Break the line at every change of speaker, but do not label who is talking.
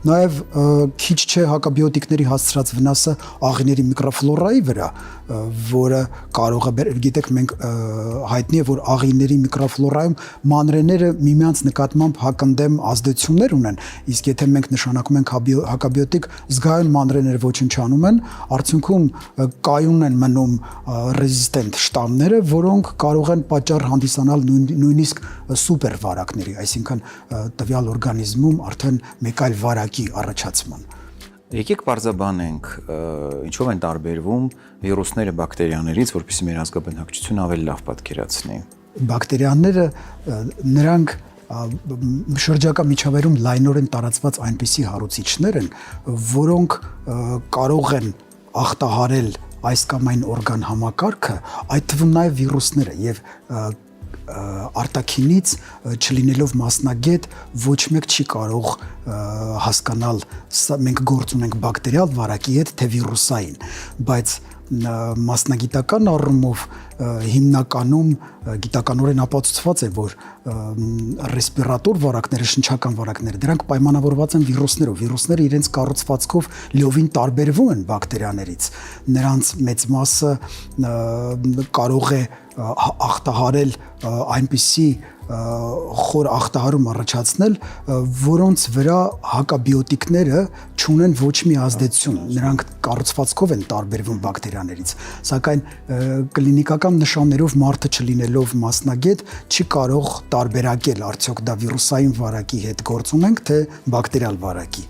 Նաև քիչ չէ հակաբիոտիկների հասցրած վնասը աղիների միկրոֆլորայի վրա, որը կարող է, գիտեք, մենք հայտնի է, որ աղիների միկրոֆլորայում մանրեները միմյանց նկատմամբ հակընդդեմ ազդեցություններ ունեն, իսկ եթե մենք նշանակում ենք հակաբիոտիկ, զգայուն մանրեները ոչնչանում են, արդյունքում կայուն են մնում ռեզիստենտ շտամները, որոնք կարող են պատճառ հանդիսանալ նույնիսկ սուպեր վարակների, այսինքն տվյալ օրգանիզմում արդեն մեկ այլ վարակի առաջացման։
Եկեք պարզաբանենք, ինչով են տարբերվում վիրուսները բակտերիաներից, որպեսզի մեր ազգաբնակչությունը ավելի լավ պատկերացնի։
Բակտերիաները նրանք շրջակա միջավայրում լայնորեն տարածված այնպիսի հարուցիչներ են, որոնք կարող են ախտահարել այս կամ այն օրգան համակարգը, այդ թվում նաև վիրուսները եւ արտաքինից չլինելով մասնագետ ոչ մեկ չի կարող հասկանալ մենք գործ ունենք բակտերիալ վարակի հետ թե վիրուսային, բայց մասնագիտական առումով հիմնականում գիտականորեն ապացուցված է, որ ռեսպիրատոր վարակները, շնչական վարակները, դրանք պայմանավորված են վիրուսներով։ Վիրուսները իրենց կառուցվածքով լիովին տարբերվում են բակտերիաներից։ Նրանց մեծ մասը կարող է ախտահարել այնպիսի խոր ախտահարում առաջացնել, որոնց վրա հակաբիոտիկները չունեն ոչ մի ազդեցություն, նրանք կառուցվածքով են տարբերվում բակտերիաներից, սակայն կլինիկական նշաններով մարդը չլինելով մասնագետ չի կարող տարբերակել արդյոք դա վիրուսային վարակի հետ գործ ունենք, թե բակտերիալ վարակի։